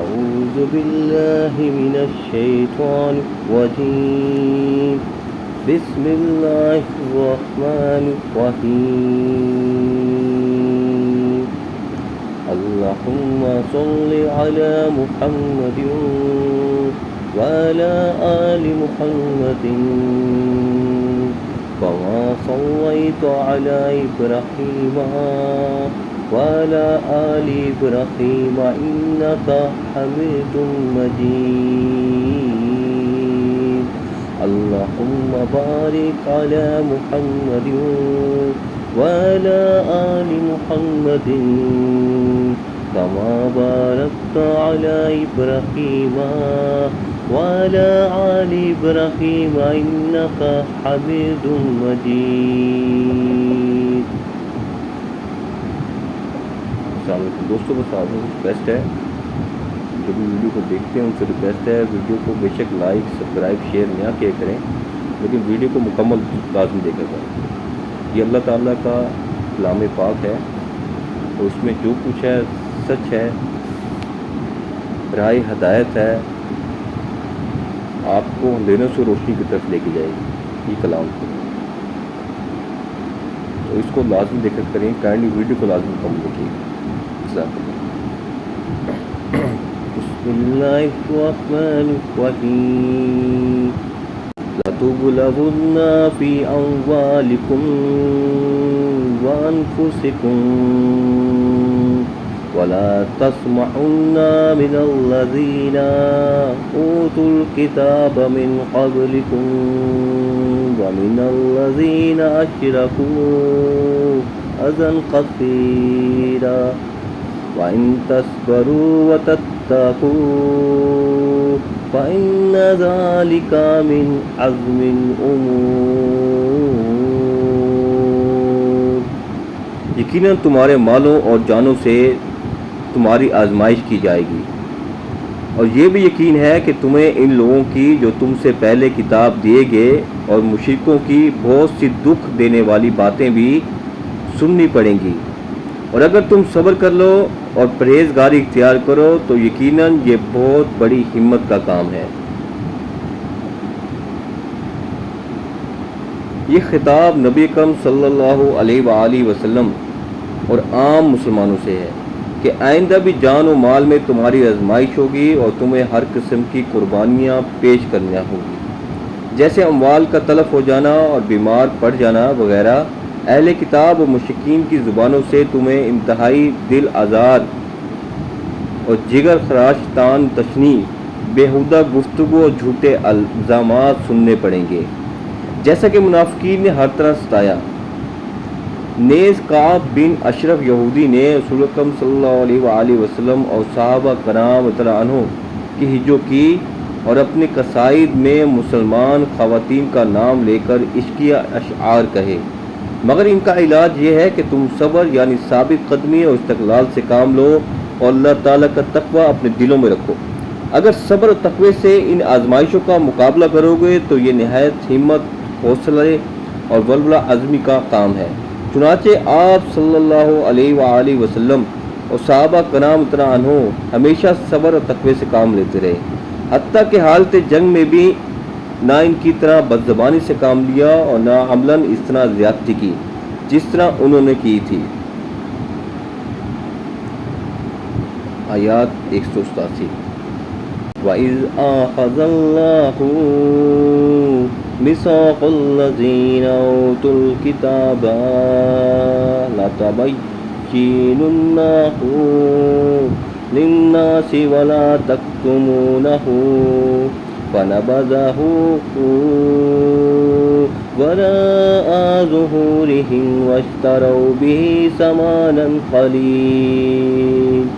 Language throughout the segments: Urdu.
أعوذ بالله من الشيطان الرجيم بسم الله الرحمن الرحيم اللهم صل على محمد وعلى آل محمد كما صليت على إبراهيم وعلى آل إبراهيم إنك حميد مجيد اللهم بارك على محمد وعلى آل محمد كما باركت على إبراهيم وعلى آل إبراهيم إنك حميد مجيد. السلام علیکم دوستوں کو ساتھ ریکویسٹ ہے جو بھی ویڈیو کو دیکھتے ہیں ان سے ریکویسٹ ہے ویڈیو کو بے شک لائک سبسکرائب شیئر نہ کیا کریں لیکن ویڈیو کو مکمل لازمی دیکھا کریں. یہ اللہ تعالیٰ کا کلام پاک ہے اور اس میں جو کچھ ہے سچ ہے راہ ہدایت ہے آپ کو اندھیروں سے روشنی کی طرف لے کے جائے گی یہ کلام کو. تو اس کو لازمی دیکھا کریں کائنڈلی ویڈیو کو لازمی کم دیکھیے. بسم اللہ الرحمن الرحیم لَتُبْلَوُنَّ فِي أَمْوَالِكُمْ وَأَنفُسِكُمْ وَلَا تَسْمَعُنَّ مِنَ الَّذِينَ أُوتُوا الْكِتَابَ مِنْ قَبْلِكُمْ وَمِنَ الَّذِينَ أَشْرَكُوا أَذًى كَثِيرًا وَإِن تَصْبِرُوا وَتَتَّقُوا فَإِنَّ ذَلِكَ مِنْ عَزْمِ الْأُمُورِ. یقیناً تمہارے مالوں اور جانوں سے تمہاری آزمائش کی جائے گی اور یہ بھی یقین ہے کہ تمہیں ان لوگوں کی جو تم سے پہلے کتاب دیے گئے اور مشرکوں کی بہت سی دکھ دینے والی باتیں بھی سننی پڑیں گی اور اگر تم صبر کر لو اور پرہیزگاری اختیار کرو تو یقیناً یہ بہت بڑی ہمت کا کام ہے. یہ خطاب نبی اکرم صلی اللہ علیہ وآلہ وسلم اور عام مسلمانوں سے ہے کہ آئندہ بھی جان و مال میں تمہاری آزمائش ہوگی اور تمہیں ہر قسم کی قربانیاں پیش کرنا ہوگی جیسے اموال کا تلف ہو جانا اور بیمار پڑ جانا وغیرہ. اہل کتاب و مشرکین کی زبانوں سے تمہیں انتہائی دل آزار اور جگر خراش تان تشنی بیہودہ گفتگو اور جھوٹے الزامات سننے پڑیں گے جیسا کہ منافقین نے ہر طرح ستایا. نیز کعب بن اشرف یہودی نے رسول اکرم صلی اللہ علیہ وآلہ وسلم اور صحابہ کرام رضی اللہ عنہم کی ہجو کی اور اپنے قصائد میں مسلمان خواتین کا نام لے کر عشقیہ اشعار کہے مگر ان کا علاج یہ ہے کہ تم صبر یعنی ثابت قدمی اور استقلال سے کام لو اور اللہ تعالیٰ کا تقوی اپنے دلوں میں رکھو. اگر صبر و تقوی سے ان آزمائشوں کا مقابلہ کرو گے تو یہ نہایت ہمت حوصلے اور ولولہ عزمی کا کام ہے. چنانچہ آپ صلی اللہ علیہ وآلہ وسلم اور صحابہ کرام رضی اللہ عنہم ہمیشہ صبر اور تقوی سے کام لیتے رہے حتیٰ کہ حالت جنگ میں بھی نہ ان کی طرح بدزبانی سے کام لیا اور نہ عملاً اس طرح زیادتی کی جس طرح انہوں نے کی تھی. آیات 187. وَإِذْ أَخَذَ اللَّهُ مِيثَاقَ الَّذِينَ أُوتُوا الْكِتَابَ لَتُبَيِّنُنَّهُ لِلنَّاسِ وَلَا تَكْتُمُونَهُ فَنَبَذَهُ وَرَاءَ ظُهُورِهِمْ وَاشْتَرَوْا بِهِ ثَمَنًا قَلِيلًا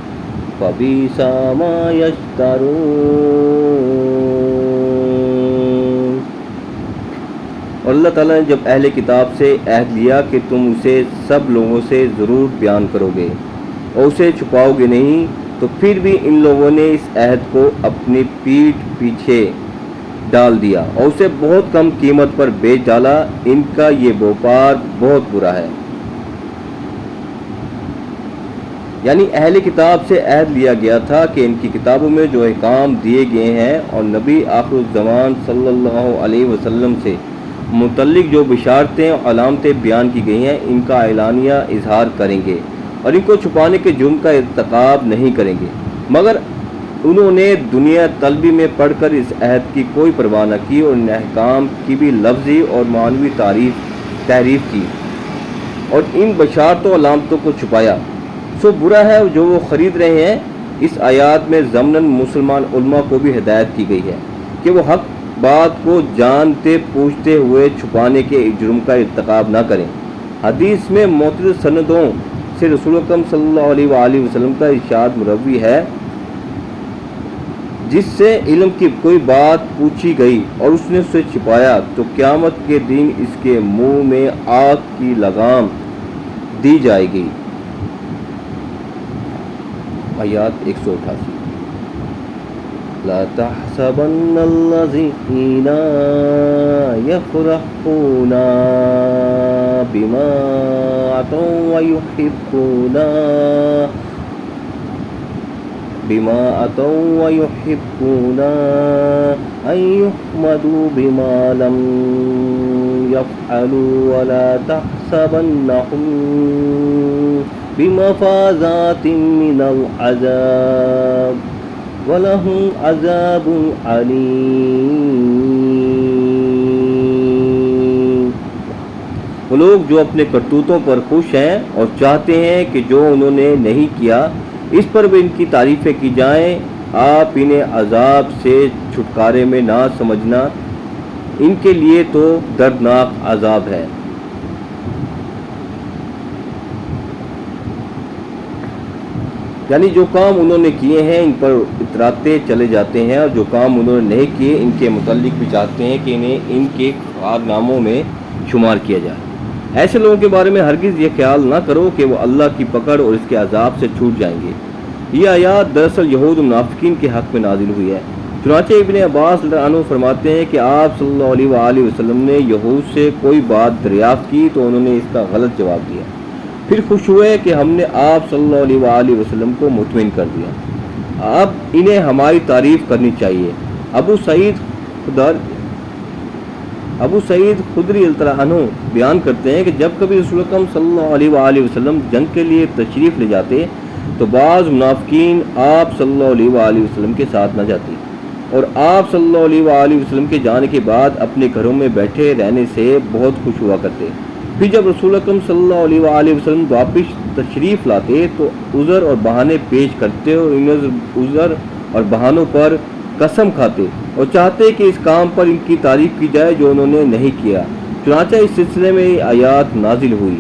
فَبِئْسَ مَا يَشْتَرُونَ. اور اللہ تعالیٰ نے جب اہل کتاب سے عہد لیا کہ تم اسے سب لوگوں سے ضرور بیان کرو گے اور اسے چھپاؤ گے نہیں تو پھر بھی ان لوگوں نے اس عہد کو اپنی پیٹھ پیچھے ڈال دیا اور اسے بہت کم قیمت پر بیچ ڈالا. ان کا یہ وپار بہت برا ہے. یعنی اہل کتاب سے عہد لیا گیا تھا کہ ان کی کتابوں میں جو احکام دیے گئے ہیں اور نبی آخر الزمان صلی اللہ علیہ وسلم سے متعلق جو بشارتیں اور علامتیں بیان کی گئی ہیں ان کا اعلانیہ اظہار کریں گے اور ان کو چھپانے کے جرم کا ارتکاب نہیں کریں گے، مگر انہوں نے دنیا طلبی میں پڑھ کر اس عہد کی کوئی پرواہ نہ کی اور ان احکام کی بھی لفظی اور معنوی تحریف کی اور ان بشارتوں و علامتوں کو چھپایا۔ سو برا ہے جو وہ خرید رہے ہیں۔ اس آیات میں ضمناً مسلمان علماء کو بھی ہدایت کی گئی ہے کہ وہ حق بات کو جانتے پوچھتے ہوئے چھپانے کے جرم کا ارتکاب نہ کریں۔ حدیث میں معتدل سندوں سے رسول اکرم صلی اللہ علیہ وآلہ وسلم کا ارشاد مروی ہے، جس سے علم کی کوئی بات پوچھی گئی اور اس نے اسے چھپایا تو قیامت کے دن اس کے منہ میں آگ کی لگام دی جائے گی۔ آیات 188۔ لا تحسبن الذين يفرحون بما أتوا ويحبون أن يحمدوا بما لم يفعلوا ولا تحسبنهم بمفازات من العذاب وَلَهُمْ عَذَابٌ عَلِيمٌ۔ وہ لوگ جو اپنے کرتوتوں پر خوش ہیں اور چاہتے ہیں کہ جو انہوں نے نہیں کیا اس پر بھی ان کی تعریفیں کی جائیں، آپ انہیں عذاب سے چھٹکارے میں نہ سمجھنا، ان کے لیے تو دردناک عذاب ہے۔ یعنی جو کام انہوں نے کیے ہیں ان پر اتراتے چلے جاتے ہیں اور جو کام انہوں نے نہیں کیے ان کے متعلق بھی چاہتے ہیں کہ انہیں ان کے کارناموں میں شمار کیا جائے۔ ایسے لوگوں کے بارے میں ہرگز یہ خیال نہ کرو کہ وہ اللہ کی پکڑ اور اس کے عذاب سے چھوٹ جائیں گے۔ یہ آیات دراصل یہود و منافقین کے حق میں نازل ہوئی ہے۔ چنانچہ ابن عباس رضی اللہ عنہ فرماتے ہیں کہ آپ صلی اللہ علیہ وآلہ وسلم نے یہود سے کوئی بات دریافت کی تو انہوں نے اس کا غلط جواب دیا، پھر خوش ہوئے کہ ہم نے آپ صلی اللہ علیہ وآلہ وسلم کو مطمئن کر دیا، اب انہیں ہماری تعریف کرنی چاہیے۔ ابو سعید خدری رضی اللہ عنہ بیان کرتے ہیں کہ جب کبھی رسول اکرم صلی اللہ علیہ وآلہ وسلم جنگ کے لیے تشریف لے جاتے تو بعض منافقین آپ صلی اللہ علیہ وآلہ وسلم کے ساتھ نہ جاتی اور آپ صلی اللہ علیہ وآلہ وسلم کے جانے کے بعد اپنے گھروں میں بیٹھے رہنے سے بہت خوش ہوا کرتے۔ پھر جب رسول اکرم صلی اللہ علیہ وآلہ وسلم واپس تشریف لاتے تو عذر اور بہانے پیش کرتے اور ان عذر اور بہانوں پر قسم کھاتے اور چاہتے کہ اس کام پر ان کی تعریف کی جائے جو انہوں نے نہیں کیا۔ چنانچہ اس سلسلے میں یہ آیات نازل ہوئی،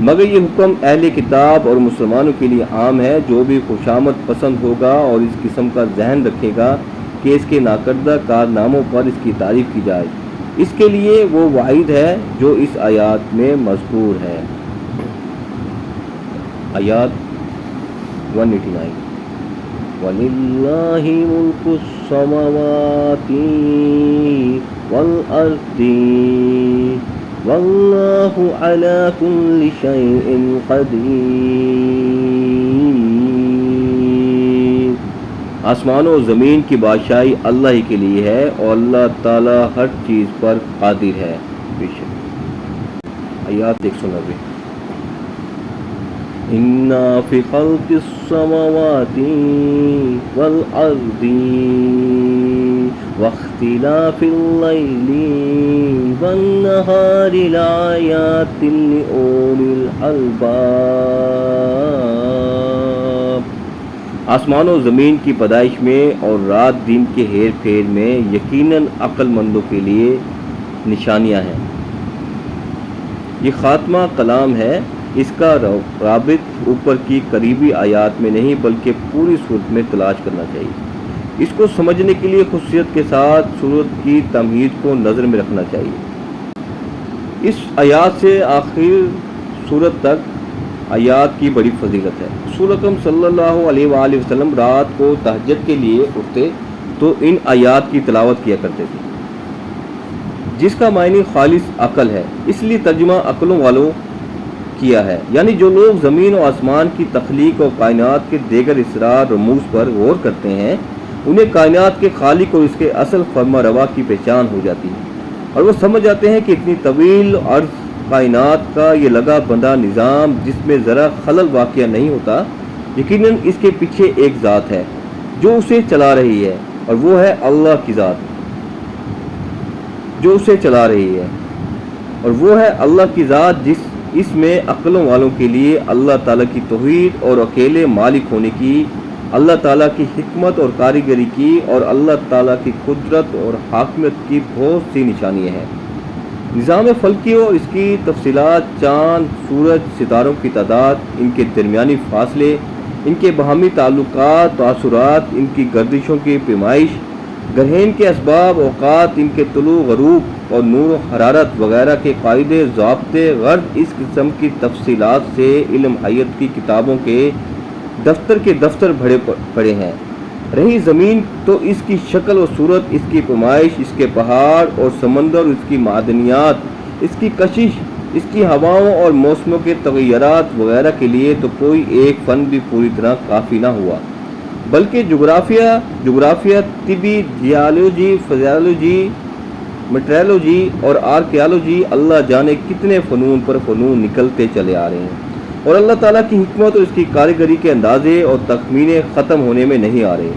مگر یہ حکم اہل کتاب اور مسلمانوں کے لیے عام ہے، جو بھی خوشامد پسند ہوگا اور اس قسم کا ذہن رکھے گا کہ اس کے ناکردہ کارناموں پر اس کی تعریف کی جائے، اس کے لیے وہ وعید ہے جو اس آیات میں مذکور ہے۔ آیات 189۔ وَلِلَّهِ مُلْكُ السَّمَاوَاتِ وَالْأَرْضِ وَاللَّهُ عَلَى كُلِّ شَيْءٍ قَدِيرٌ۔ آسمان و زمین کی بادشاہی اللہ ہی کے لیے ہے اور اللہ تعالی ہر چیز پر قادر ہے۔ آیات 190۔ اِنَّا فِي خَلْقِ السَّمَاوَاتِ وَالْأَرْضِ وَاخْتِلَافِ اللَّيْلِ وَالنَّهَارِ لَآيَاتٍ لِأُولِي الْأَلْبَابِ۔ آسمان و زمین کی پیدائش میں اور رات دن کے ہیر پھیر میں یقیناً عقل مندوں کے لیے نشانیاں ہیں۔ یہ خاتمہ کلام ہے، اس کا رابط اوپر کی قریبی آیات میں نہیں بلکہ پوری صورت میں تلاش کرنا چاہیے۔ اس کو سمجھنے کے لیے خصوصیت کے ساتھ صورت کی تمہید کو نظر میں رکھنا چاہیے۔ اس آیات سے آخر صورت تک آیات کی بڑی فضیلت ہے۔ رسول اکرم صلی اللہ علیہ وآلہ وسلم رات کو تہجد کے لیے اٹھتے تو ان آیات کی تلاوت کیا کرتے تھے، جس کا معنی خالص عقل ہے، اس لیے ترجمہ عقلوں والوں کیا ہے۔ یعنی جو لوگ زمین و آسمان کی تخلیق اور کائنات کے دیگر اسرار رموز پر غور کرتے ہیں انہیں کائنات کے خالق اور اس کے اصل فرما روا کی پہچان ہو جاتی ہے، اور وہ سمجھ جاتے ہیں کہ اتنی طویل عرض کائنات کا یہ لگا بندہ نظام جس میں ذرا خلل واقع نہیں ہوتا، یقیناً اس کے پیچھے ایک ذات ہے جو اسے چلا رہی ہے، اور وہ ہے اللہ کی ذات جو اسے چلا رہی ہے، اور وہ ہے اللہ کی ذات اس میں عقلوں والوں کے لیے اللہ تعالیٰ کی توحید اور اکیلے مالک ہونے کی، اللہ تعالیٰ کی حکمت اور کاریگری کی، اور اللہ تعالیٰ کی قدرت اور حاکمیت کی بہت سی نشانیاں ہیں۔ نظام فلکی اور اس کی تفصیلات، چاند، سورج، ستاروں کی تعداد، ان کے درمیانی فاصلے، ان کے باہمی تعلقات، تاثرات، ان کی گردشوں کی پیمائش، گرہین کے اسباب، اوقات، ان کے طلوع غروب اور نور و حرارت وغیرہ کے قاعدے ضابطے، غرض اس قسم کی تفصیلات سے علم حیات کی کتابوں کے دفتر بھرے پڑے ہیں۔ رہی زمین تو اس کی شکل و صورت، اس کی پیمائش، اس کے پہاڑ اور سمندر، اس کی معدنیات، اس کی کشش، اس کی ہواؤں اور موسموں کے تغیرات وغیرہ کے لیے تو کوئی ایک فن بھی پوری طرح کافی نہ ہوا، بلکہ جغرافیہ، طبی، جیولوجی، فزیالوجی، میٹرولوجی اور آرکیالوجی، اللہ جانے کتنے فنون پر فنون نکلتے چلے آ رہے ہیں، اور اللہ تعالیٰ کی حکمت اور اس کی کاریگری کے اندازے اور تخمینے ختم ہونے میں نہیں آ رہے۔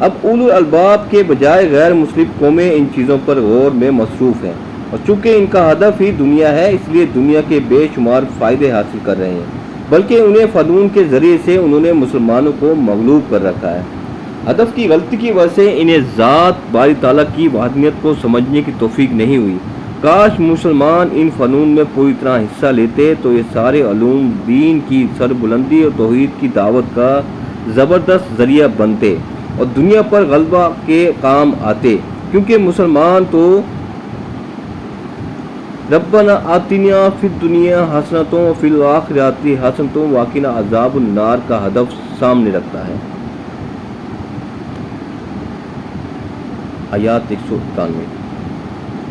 اب اولو الالباب کے بجائے غیر مسلم قومیں ان چیزوں پر غور میں مصروف ہیں، اور چونکہ ان کا ہدف ہی دنیا ہے اس لیے دنیا کے بے شمار فائدے حاصل کر رہے ہیں، بلکہ انہیں فنون کے ذریعے سے انہوں نے مسلمانوں کو مغلوب کر رکھا ہے۔ ہدف کی غلطی کی وجہ سے انہیں ذات باری تعالیٰ کی وحدانیت کو سمجھنے کی توفیق نہیں ہوئی۔ کاش مسلمان ان فنون میں پوری طرح حصہ لیتے تو یہ سارے علوم دین کی سربلندی اور توحید کی دعوت کا زبردست ذریعہ بنتے اور دنیا پر غلبہ کے کام آتے، کیونکہ مسلمان تو ربنا آتنا فی الدنیا حسنۃ وفی الآخرۃ حسنۃ وقنا عذاب النار کا ہدف سامنے رکھتا ہے۔ آیات 191۔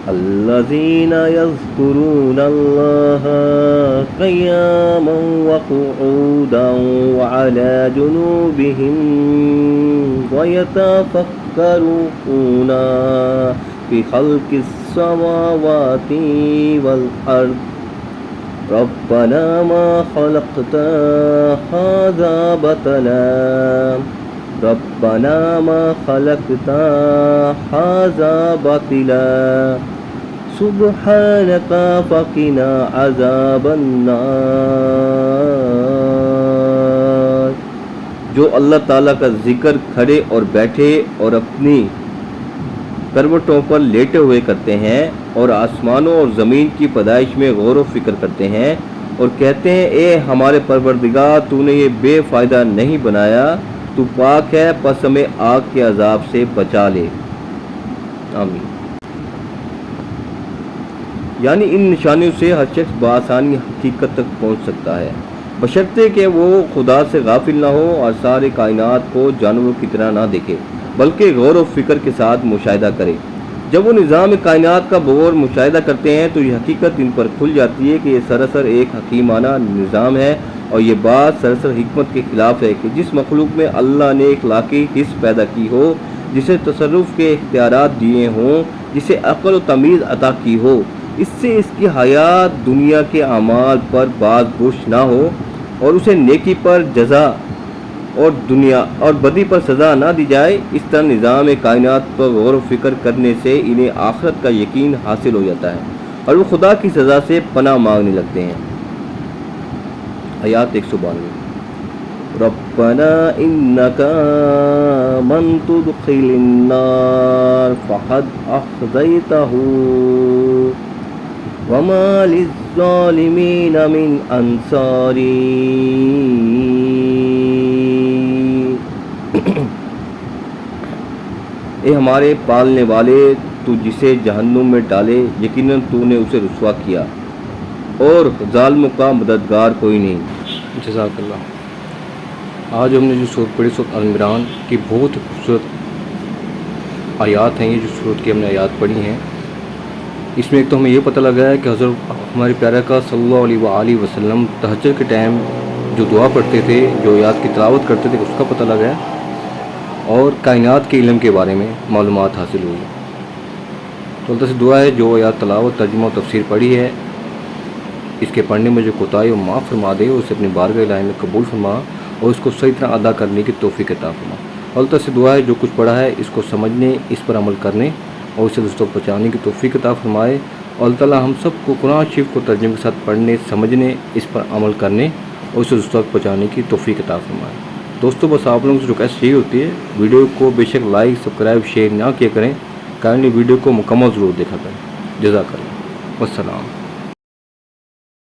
الذین یذکرون اللہ قیاما وقعودا وعلی جنوبہم ویتفکرون فی خلق السماوات والارض ربنا ما خلقت هذا باطلا ربنا ما خلقت هذا باطلا سبحانك فقنا عذاب النار۔ جو اللہ تعالیٰ کا ذکر کھڑے اور بیٹھے اور اپنی کروٹوں پر لیٹے ہوئے کرتے ہیں، اور آسمانوں اور زمین کی پیدائش میں غور و فکر کرتے ہیں، اور کہتے ہیں اے ہمارے پروردگار تو نے یہ بے فائدہ نہیں بنایا، تو پاک ہے، پس ہمیں آگ کے عذاب سے بچا لے، آمین۔ یعنی ان نشانیوں سے ہر شخص بآسانی حقیقت تک پہنچ سکتا ہے، بشرطے کہ وہ خدا سے غافل نہ ہو اور سارے کائنات کو جانوروں کی طرح نہ دیکھے، بلکہ غور و فکر کے ساتھ مشاہدہ کرے۔ جب وہ نظام کائنات کا بغور مشاہدہ کرتے ہیں تو یہ حقیقت ان پر کھل جاتی ہے کہ یہ سراسر ایک حکیمانہ نظام ہے، اور یہ بات سراسر حکمت کے خلاف ہے کہ جس مخلوق میں اللہ نے اخلاقی حص پیدا کی ہو، جسے تصرف کے اختیارات دیے ہوں، جسے عقل و تمیز عطا کی ہو، اس سے اس کی حیات دنیا کے اعمال پر باز گوش نہ ہو، اور اسے نیکی پر جزا اور بدی پر سزا نہ دی جائے۔ اس طرح نظام کائنات پر غور و فکر کرنے سے انہیں آخرت کا یقین حاصل ہو جاتا ہے، اور وہ خدا کی سزا سے پناہ مانگنے لگتے ہیں۔ آیات 192۔ ربنا انک من تدخل النار فقد اخزیتہ وما للظالمین من انصاری۔ اے ہمارے پالنے والے، تو جسے جہنم میں ڈالے یقیناً تو نے اسے رسوا کیا، اور ظالموں کا مددگار کوئی نہیں۔ جزاک اللہ۔ آج ہم نے جو سورت پڑھی، سورت آل عمران کی بہت خوبصورت آیات ہیں، یہ جو سورت کی ہم نے آیات پڑھی ہیں، اس میں ایک تو ہمیں یہ پتہ لگا ہے کہ حضرت ہمارے پیارے کا صلی اللہ علیہ وآلہ وسلم تہجد کے ٹائم جو دعا پڑھتے تھے، جو آیات کی تلاوت کرتے تھے، اس کا پتہ لگا ہے، اور کائنات کے علم کے بارے میں معلومات حاصل ہوئی۔ تو اللہ سے دعا ہے جو آیات تلاوت، ترجمہ و تفسیر پڑھی ہے، اس کے پڑھنے میں جو کوتاہی وہ معاف فرما دے، اسے اپنی بارگاہ الہی میں قبول فرما اور اس کو صحیح طرح ادا کرنے کی توفیق عطا فرما۔ اللہ سے دعا ہے جو کچھ پڑھا ہے اس کو سمجھنے، اس پر عمل کرنے اور اسے دوستوں کو پہنچانے کی توفیق عطا فرمائے۔ اور اللہ تعالیٰ ہم سب کو قرآن شریف کو ترجمے کے ساتھ پڑھنے، سمجھنے، اس پر عمل کرنے اور اسے دوستوں تک پہنچانے کی توفیق عطا فرمائے۔ دوستوں بس آپ لوگوں سے ریکویسٹ یہی ہوتی ہے، ویڈیو کو بے شک لائک، سبسکرائب، شیئر نہ کیا کریں، کائنڈلی ویڈیو کو مکمل ضرور دیکھا کریں۔ جزاک اللہ، والسلام۔